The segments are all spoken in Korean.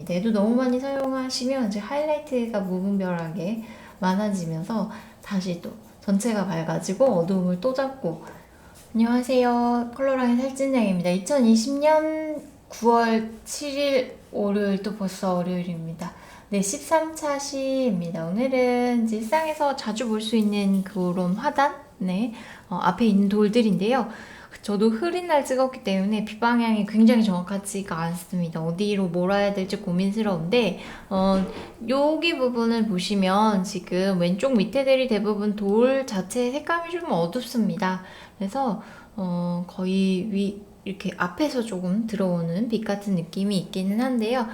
있습니다. 얘도 너무 많이 사용하시면 이제 하이라이트가 무분별하게 많아지면서 다시 또 전체가 밝아지고 어두움을 또 잡고. 안녕하세요. 컬러랑의 살찐양입니다. 2020년 9월 7일 월요일, 또 벌써 월요일입니다. 네, 13차 시입니다. 오늘은 이제 일상에서 자주 볼 수 있는 그런 화단, 네, 앞에 있는 돌들인데요. 저도 흐린 날 찍었기 때문에 빛 방향이 굉장히 정확하지가 않습니다. 어디로 몰아야 될지 고민스러운데, 여기 부분을 보시면 지금 왼쪽 밑에들이 대부분 돌 자체의 색감이 좀 어둡습니다. 그래서 거의 이렇게 앞에서 조금 들어오는 빛 같은 느낌이 있기는 한데요.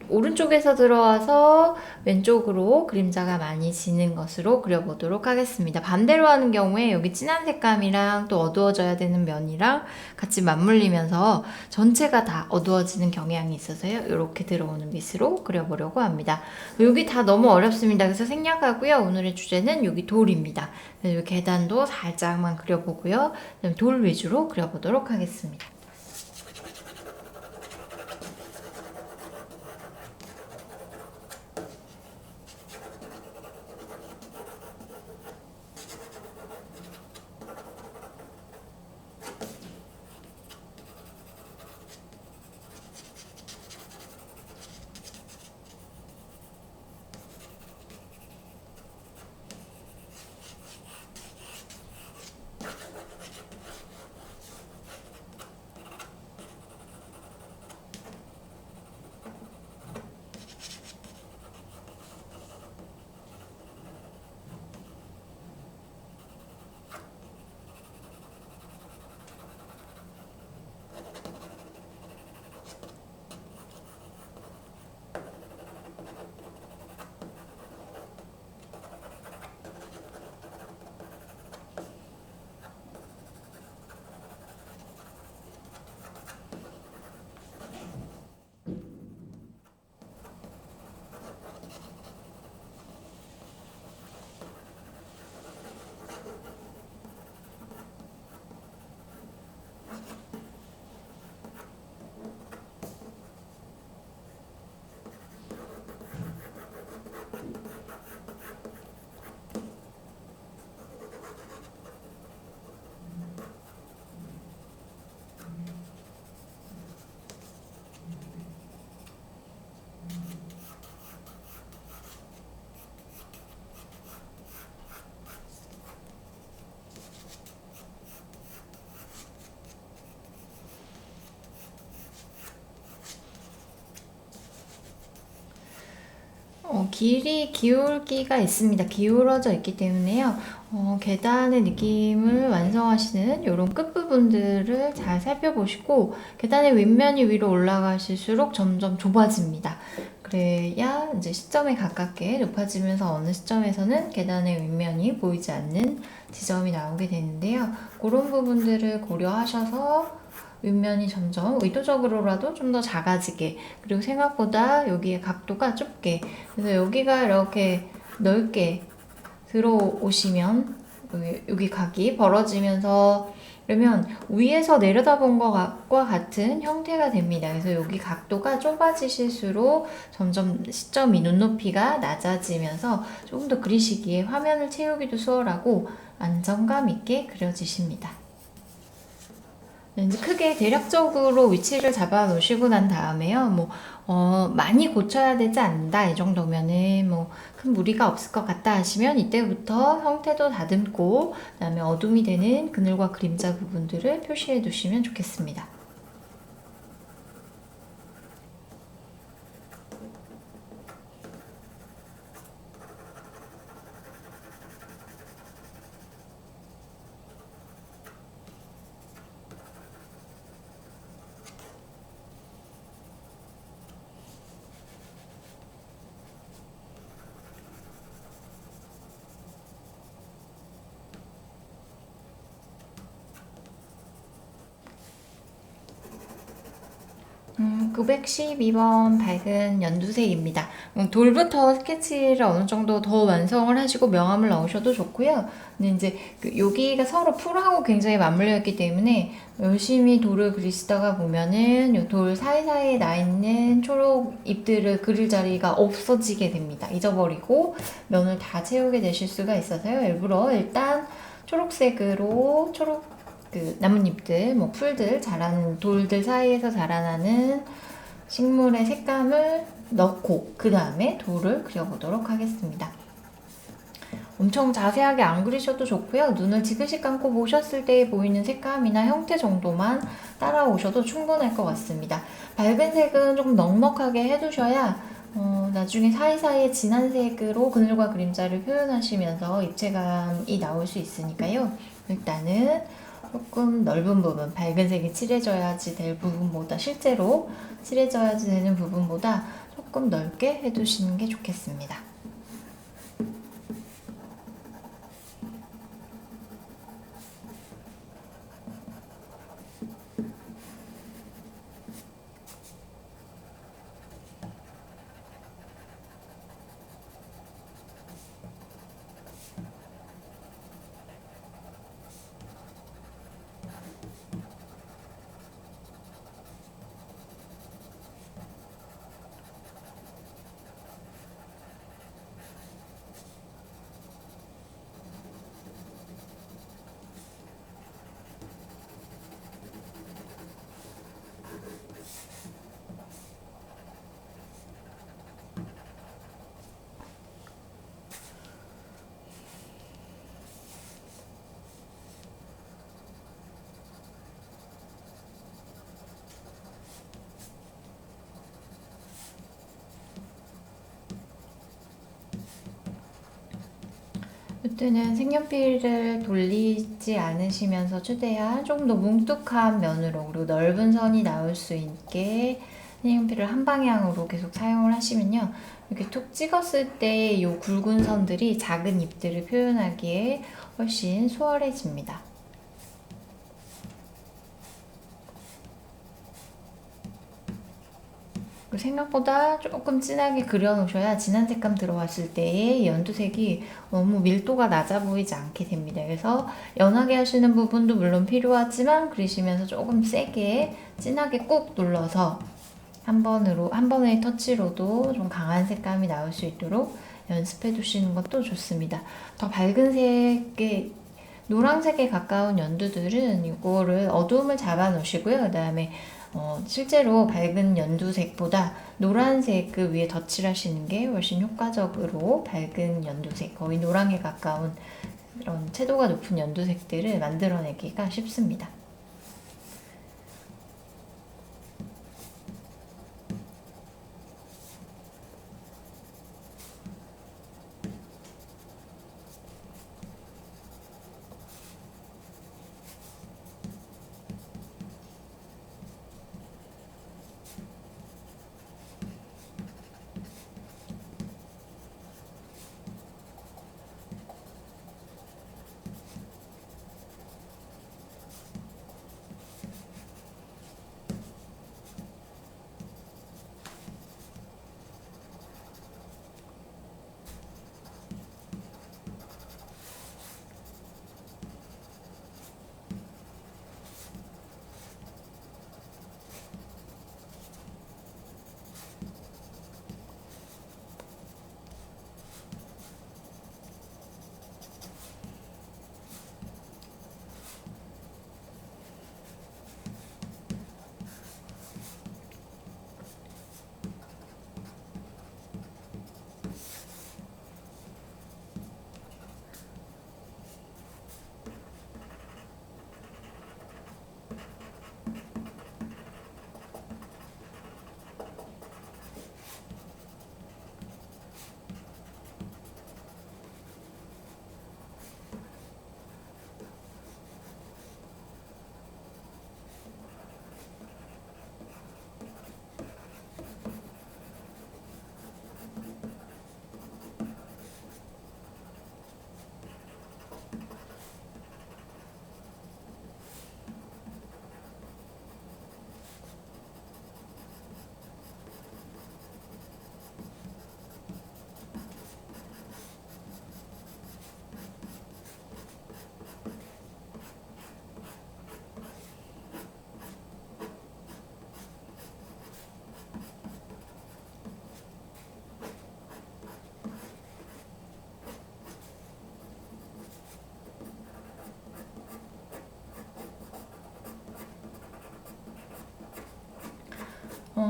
오른쪽에서 들어와서 왼쪽으로 그림자가 많이 지는 것으로 그려보도록 하겠습니다. 반대로 하는 경우에 여기 진한 색감이랑 또 어두워져야 되는 면이랑 같이 맞물리면서 전체가 다 어두워지는 경향이 있어서요. 이렇게 들어오는 빛으로 그려보려고 합니다. 여기 다 너무 어렵습니다. 그래서 생략하고요. 오늘의 주제는 여기 돌입니다. 여기 계단도 살짝만 그려보고요. 돌 위주로 그려보도록 하겠습니다. 길이 기울기가 있습니다. 기울어져 있기 때문에요. 계단의 느낌을 완성하시는 이런 끝부분들을 잘 살펴보시고, 계단의 윗면이 위로 올라가실수록 점점 좁아집니다. 그래야 이제 시점에 가깝게 높아지면서 어느 시점에서는 계단의 윗면이 보이지 않는 지점이 나오게 되는데요. 그런 부분들을 고려하셔서 윗면이 점점 의도적으로라도 좀 더 작아지게, 그리고 생각보다 여기에 각도가 좁게, 그래서 여기가 이렇게 넓게 들어오시면 여기 각이 벌어지면서, 그러면 위에서 내려다본 것과 같은 형태가 됩니다. 그래서 여기 각도가 좁아지실수록 점점 시점이 눈높이가 낮아지면서 조금 더 그리시기에 화면을 채우기도 수월하고 안정감 있게 그려지십니다. 이제 크게 대략적으로 위치를 잡아 놓으시고 난 다음에요. 많이 고쳐야 되지 않는다, 이 정도면은 큰 무리가 없을 것 같다 하시면 이때부터 형태도 다듬고, 그다음에 어둠이 되는 그늘과 그림자 부분들을 표시해 두시면 좋겠습니다. 912번 밝은 연두색입니다. 돌부터 스케치를 어느 정도 더 완성을 하시고 명암을 넣으셔도 좋고요. 근데 이제 여기가 서로 풀하고 굉장히 맞물려 있기 때문에 열심히 돌을 그리시다가 보면은 이 돌 사이사이에 나 있는 초록 잎들을 그릴 자리가 없어지게 됩니다. 잊어버리고 면을 다 채우게 되실 수가 있어서요. 일부러 일단 초록색으로 나뭇잎들, 뭐 풀들, 자라는 돌들 사이에서 자라나는 식물의 색감을 넣고 그 다음에 돌을 그려보도록 하겠습니다. 엄청 자세하게 안 그리셔도 좋고요. 눈을 지그시 감고 보셨을 때 보이는 색감이나 형태 정도만 따라오셔도 충분할 것 같습니다. 밝은 색은 조금 넉넉하게 해두셔야 나중에 사이사이에 진한 색으로 그늘과 그림자를 표현하시면서 입체감이 나올 수 있으니까요. 일단은 조금 넓은 부분, 밝은 색이 칠해져야지 될 부분보다, 실제로 칠해져야지 되는 부분보다 조금 넓게 해두시는 게 좋겠습니다. 이때는 색연필을 돌리지 않으시면서 최대한 조금 더 뭉툭한 면으로, 그리고 넓은 선이 나올 수 있게 색연필을 한 방향으로 계속 사용을 하시면요, 이렇게 툭 찍었을 때 이 굵은 선들이 작은 잎들을 표현하기에 훨씬 수월해집니다. 생각보다 조금 진하게 그려놓으셔야 진한 색감 들어왔을 때의 연두색이 너무 밀도가 낮아 보이지 않게 됩니다. 그래서 연하게 하시는 부분도 물론 필요하지만 그리시면서 조금 세게 진하게 꾹 눌러서 한 번의 터치로도 좀 강한 색감이 나올 수 있도록 연습해 두시는 것도 좋습니다. 더 밝은 색의 노란색에 가까운 연두들은 이거를 어두움을 잡아 놓으시고요. 그 다음에 실제로 밝은 연두색보다 노란색 그 위에 덧칠 하시는 게 훨씬 효과적으로 밝은 연두색, 거의 노랑에 가까운 그런 채도가 높은 연두색들을 만들어내기가 쉽습니다.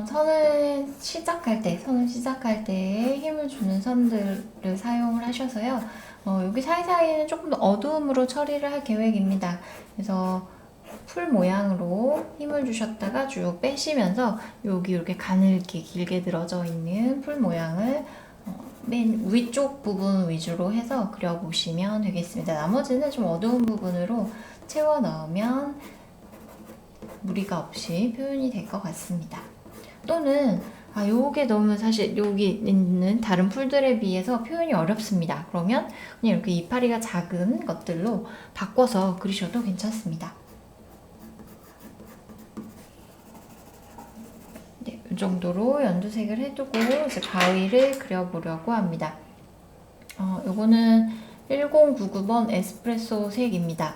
선을 시작할 때 힘을 주는 선들을 사용을 하셔서요. 여기 사이사이는 조금 더 어두움으로 처리를 할 계획입니다. 그래서 풀 모양으로 힘을 주셨다가 쭉 빼시면서 여기 이렇게 가늘게 길게 늘어져 있는 풀 모양을 맨 위쪽 부분 위주로 해서 그려보시면 되겠습니다. 나머지는 좀 어두운 부분으로 채워 넣으면 무리가 없이 표현이 될 것 같습니다. 또는 요게 너무 사실 여기 있는 다른 풀들에 비해서 표현이 어렵습니다. 그러면 그냥 이렇게 이파리가 작은 것들로 바꿔서 그리셔도 괜찮습니다. 네, 이 정도로 연두색을 해두고 이제 가위를 그려보려고 합니다. 요거는 1099번 에스프레소 색입니다.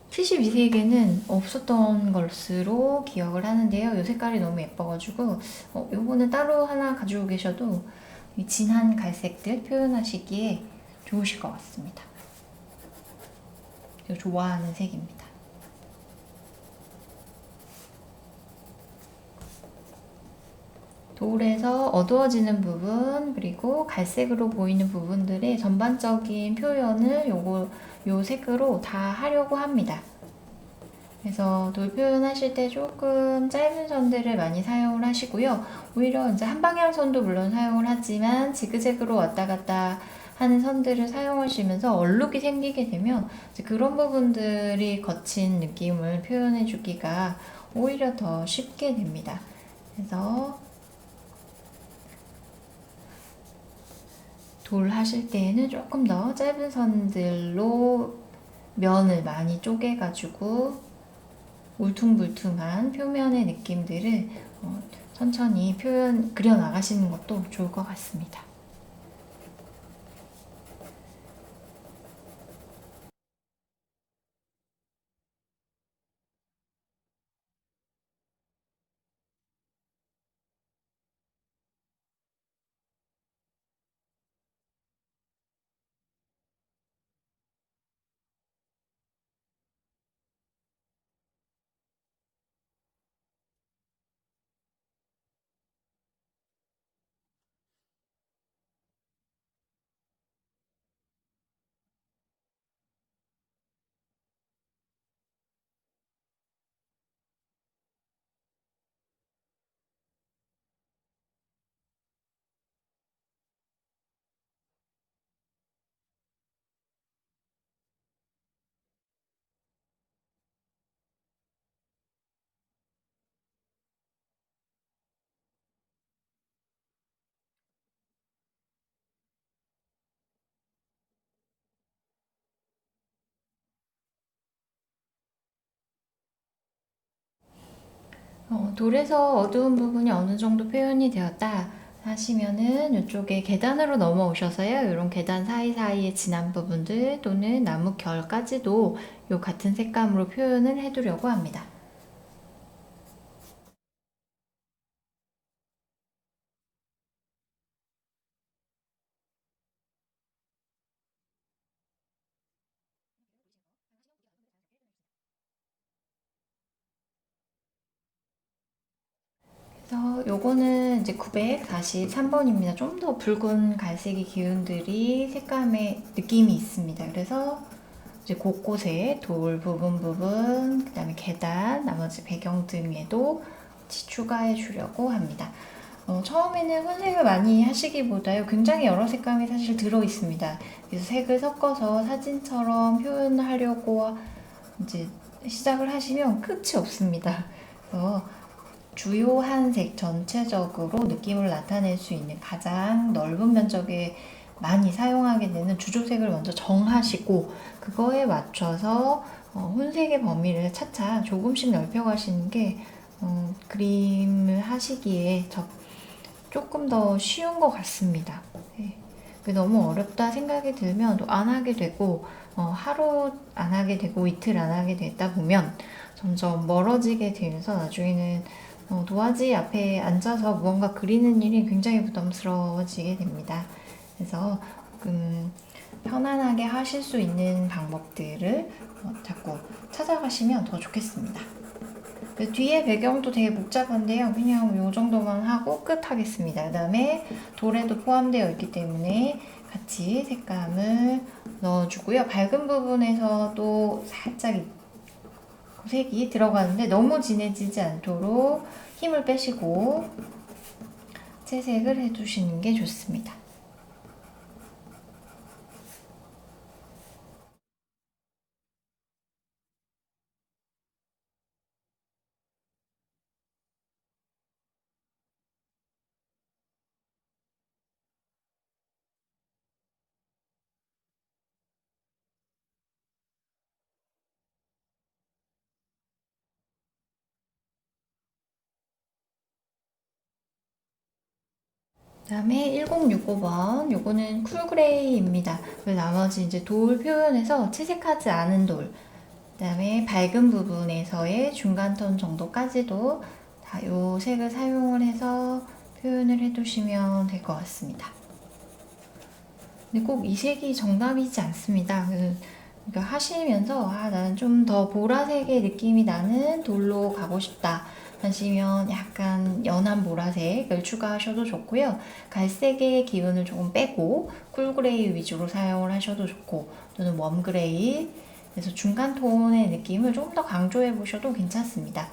72색에는 없었던 것으로 기억을 하는데요. 이 색깔이 너무 예뻐가지고 요거는 따로 하나 가지고 계셔도 진한 갈색들 표현하시기에 좋으실 것 같습니다. 제가 좋아하는 색입니다. 돌에서 어두워지는 부분 그리고 갈색으로 보이는 부분들의 전반적인 표현을 요 색으로 다 하려고 합니다. 그래서 돌 표현하실 때 조금 짧은 선들을 많이 사용을 하시고요. 오히려 이제 한 방향 선도 물론 사용을 하지만 지그재그로 왔다 갔다 하는 선들을 사용하시면서 얼룩이 생기게 되면 이제 그런 부분들이 거친 느낌을 표현해 주기가 오히려 더 쉽게 됩니다. 그래서 돌 하실 때에는 조금 더 짧은 선들로 면을 많이 쪼개가지고 울퉁불퉁한 표면의 느낌들을 천천히 그려 나가시는 것도 좋을 것 같습니다. 돌에서 어두운 부분이 어느 정도 표현이 되었다 하시면은 이쪽에 계단으로 넘어오셔서요. 이런 계단 사이사이에 진한 부분들 또는 나무 결까지도 이 같은 색감으로 표현을 해두려고 합니다. 그래서 요거는 이제 943번입니다. 좀 더 붉은 갈색의 기운들이 색감의 느낌이 있습니다. 그래서 이제 곳곳에 돌 부분, 그 다음에 계단, 나머지 배경 등에도 같이 추가해 주려고 합니다. 처음에는 혼색을 많이 하시기보다요, 굉장히 여러 색감이 사실 들어 있습니다. 그래서 색을 섞어서 사진처럼 표현하려고 이제 시작을 하시면 끝이 없습니다. 그래서 주요한 색 전체적으로 느낌을 나타낼 수 있는 가장 넓은 면적에 많이 사용하게 되는 주조색을 먼저 정하시고 그거에 맞춰서 혼색의 범위를 차차 조금씩 넓혀가시는 게 그림을 하시기에 조금 더 쉬운 것 같습니다. 네. 너무 어렵다 생각이 들면 또 안 하게 되고 하루 안 하게 되고 이틀 안 하게 되다 보면 점점 멀어지게 되면서 나중에는 도화지 앞에 앉아서 무언가 그리는 일이 굉장히 부담스러워지게 됩니다. 그래서 편안하게 하실 수 있는 방법들을 자꾸 찾아가시면 더 좋겠습니다. 그 뒤에 배경도 되게 복잡한데요. 그냥 요 정도만 하고 끝 하겠습니다. 그 다음에 돌에도 포함되어 있기 때문에 같이 색감을 넣어주고요. 밝은 부분에서도 살짝 색이 들어가는데 너무 진해지지 않도록 힘을 빼시고 채색을 해주시는 게 좋습니다. 그다음에 1065번 요거는 쿨그레이입니다. 나머지 이제 돌 표현에서 채색하지 않은 돌, 그다음에 밝은 부분에서의 중간 톤 정도까지도 다 요 색을 사용을 해서 표현을 해두시면 될 것 같습니다. 근데 꼭 이 색이 정답이지 않습니다. 그러니까 하시면서 나는 좀 더 보라색의 느낌이 나는 돌로 가고 싶다 하시면 약간 연한 보라색을 추가하셔도 좋고요. 갈색의 기운을 조금 빼고 쿨그레이 위주로 사용을 하셔도 좋고, 또는 웜그레이, 그래서 중간 톤의 느낌을 좀 더 강조해 보셔도 괜찮습니다.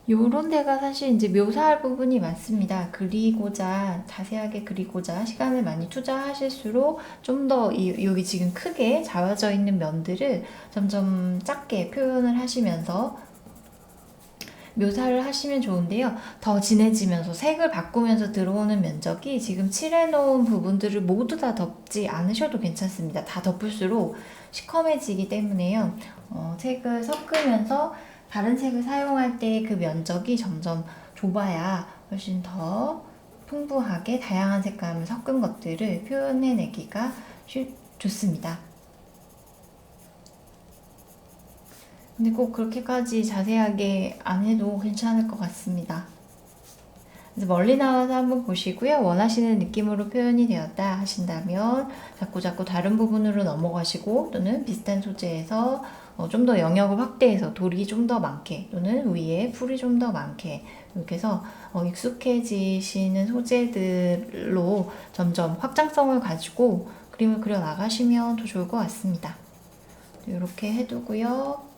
요런 데가 사실 이제 묘사할 부분이 많습니다. 그리고자, 자세하게 그리고자 시간을 많이 투자하실수록 좀 더 여기 지금 크게 잡아져 있는 면들을 점점 작게 표현을 하시면서 묘사를 하시면 좋은데요. 더 진해지면서 색을 바꾸면서 들어오는 면적이 지금 칠해놓은 부분들을 모두 다 덮지 않으셔도 괜찮습니다. 다 덮을수록 시커매지기 때문에요. 색을 섞으면서 다른 색을 사용할 때 그 면적이 점점 좁아야 훨씬 더 풍부하게 다양한 색감을 섞은 것들을 표현해내기가 좋습니다. 근데 꼭 그렇게까지 자세하게 안 해도 괜찮을 것 같습니다. 그래서 멀리 나와서 한번 보시고요. 원하시는 느낌으로 표현이 되었다 하신다면 자꾸 다른 부분으로 넘어가시고, 또는 비슷한 소재에서 좀 더 영역을 확대해서 돌이 좀 더 많게, 또는 위에 풀이 좀 더 많게, 이렇게 해서 익숙해지시는 소재들로 점점 확장성을 가지고 그림을 그려 나가시면 더 좋을 것 같습니다. 이렇게 해두고요.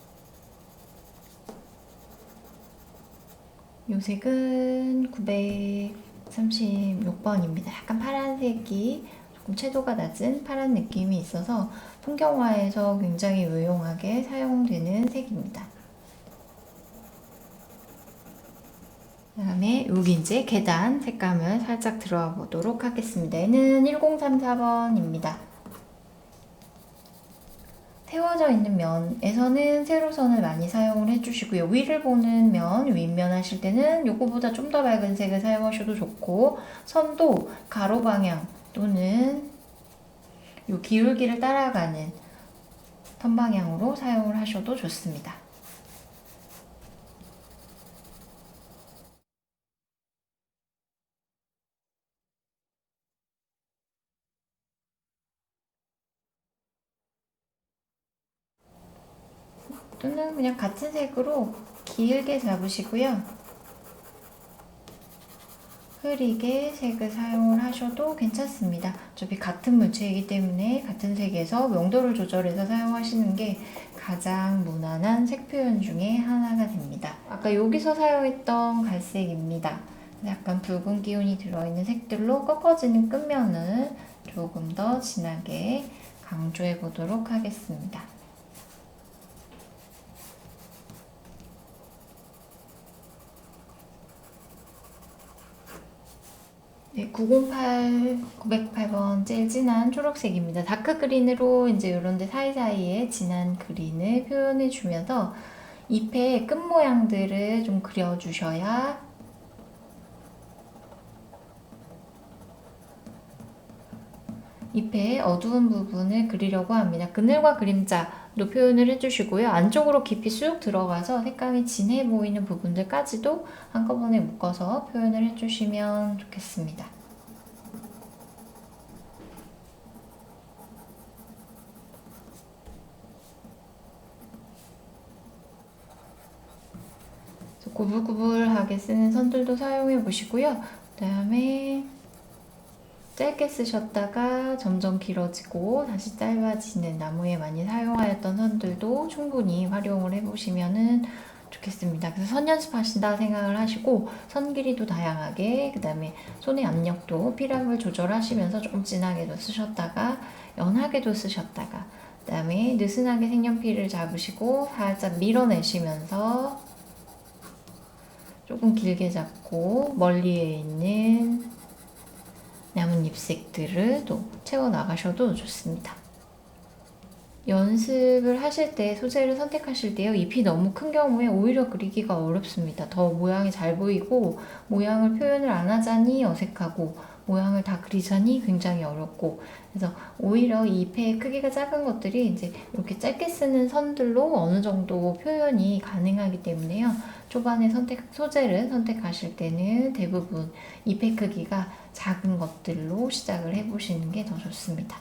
요 색은 936번입니다. 약간 파란색이 조금 채도가 낮은 파란 느낌이 있어서 풍경화에서 굉장히 유용하게 사용되는 색입니다. 그 다음에 여기 이제 계단 색감을 살짝 들어가 보도록 하겠습니다. 얘는 1034번입니다. 세워져 있는 면에서는 세로선을 많이 사용을 해주시고요. 위를 보는 면, 윗면 하실 때는 요거보다 좀 더 밝은 색을 사용하셔도 좋고, 선도 가로 방향 또는 요 기울기를 따라가는 선 방향으로 사용을 하셔도 좋습니다. 또는 그냥 같은 색으로 길게 잡으시고요. 흐리게 색을 사용을 하셔도 괜찮습니다. 어차피 같은 물체이기 때문에 같은 색에서 명도를 조절해서 사용하시는 게 가장 무난한 색 표현 중에 하나가 됩니다. 아까 여기서 사용했던 갈색입니다. 약간 붉은 기운이 들어있는 색들로 꺾어지는 끝면을 조금 더 진하게 강조해 보도록 하겠습니다. 네, 908번 제일 진한 초록색입니다. 다크 그린으로 이제 이런 데 사이사이에 진한 그린을 표현해 주면서 잎의 끝 모양들을 좀 그려주셔야 잎의 어두운 부분을 그리려고 합니다. 그늘과 그림자로 표현을 해주시고요. 안쪽으로 깊이 쑥 들어가서 색감이 진해 보이는 부분들까지도 한꺼번에 묶어서 표현을 해주시면 좋겠습니다. 구불구불하게 쓰는 선들도 사용해 보시고요. 그 다음에 짧게 쓰셨다가 점점 길어지고 다시 짧아지는 나무에 많이 사용하였던 선들도 충분히 활용을 해보시면 좋겠습니다. 그래서 선 연습하신다 생각을 하시고 선 길이도 다양하게, 그 다음에 손의 압력도 피랍을 조절하시면서 조금 진하게도 쓰셨다가 연하게도 쓰셨다가, 그 다음에 느슨하게 색연필을 잡으시고 살짝 밀어내시면서 조금 길게 잡고 멀리에 있는 나뭇잎색들을 또 채워 나가셔도 좋습니다. 연습을 하실 때, 소재를 선택하실 때요, 잎이 너무 큰 경우에 오히려 그리기가 어렵습니다. 더 모양이 잘 보이고 모양을 표현을 안 하자니 어색하고 모양을 다 그리자니 굉장히 어렵고, 그래서 오히려 이 잎의 크기가 작은 것들이 이제 이렇게 짧게 쓰는 선들로 어느 정도 표현이 가능하기 때문에요. 초반에 소재를 선택하실 때는 대부분 잎의 크기가 작은 것들로 시작을 해보시는 게 더 좋습니다.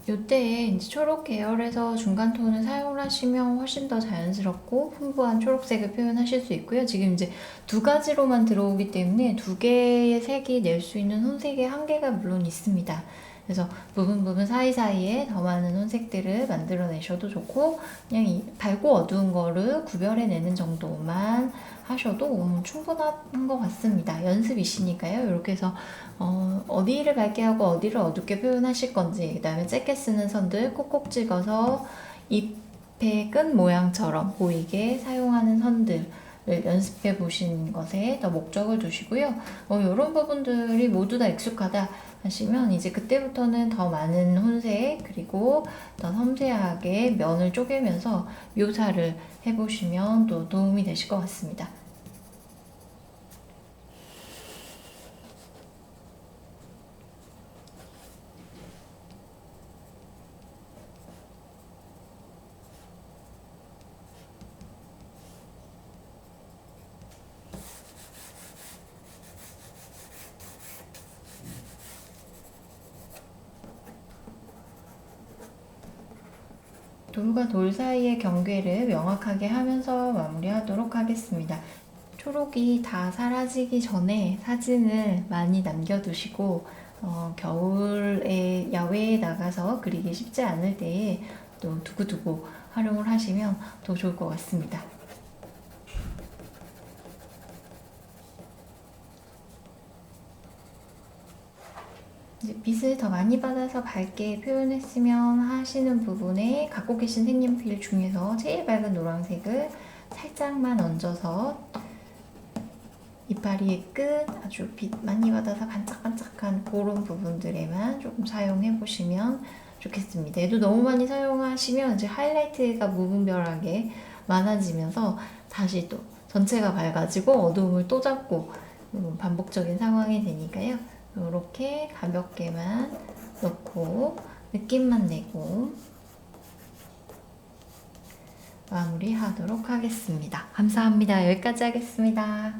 이때에 이제 초록 계열에서 중간 톤을 사용을 하시면 훨씬 더 자연스럽고 풍부한 초록색을 표현하실 수 있고요. 지금 이제 두 가지로만 들어오기 때문에 두 개의 색이 낼 수 있는 혼색의 한계가 물론 있습니다. 그래서 부분 사이사이에 더 많은 혼색들을 만들어내셔도 좋고, 그냥 이 밝고 어두운 거를 구별해내는 정도만 하셔도 충분한 것 같습니다. 연습이시니까요. 이렇게 해서 어디를 밝게 하고 어디를 어둡게 표현하실 건지, 그 다음에 짧게 쓰는 선들 콕콕 찍어서 잎의 끈 모양처럼 보이게 사용하는 선들을 연습해 보시는 것에 더 목적을 두시고요. 이런 부분들이 모두 다 익숙하다 하시면 이제 그때부터는 더 많은 혼색, 그리고 더 섬세하게 면을 쪼개면서 묘사를 해보시면 또 도움이 되실 것 같습니다. 돌과 돌 사이의 경계를 명확하게 하면서 마무리하도록 하겠습니다. 초록이 다 사라지기 전에 사진을 많이 남겨두시고, 겨울에 야외에 나가서 그리기 쉽지 않을 때에 또 두고두고 활용을 하시면 더 좋을 것 같습니다. 이제 빛을 더 많이 받아서 밝게 표현했으면 하시는 부분에 갖고 계신 색연필 중에서 제일 밝은 노란색을 살짝만 얹어서 이파리의 끝, 아주 빛 많이 받아서 반짝반짝한 그런 부분들에만 조금 사용해 보시면 좋겠습니다. 얘도 너무 많이 사용하시면 이제 하이라이트가 무분별하게 많아지면서 다시 또 전체가 밝아지고 어두움을 또 잡고 반복적인 상황이 되니까요. 이렇게 가볍게만 넣고 느낌만 내고 마무리하도록 하겠습니다. 감사합니다. 여기까지 하겠습니다.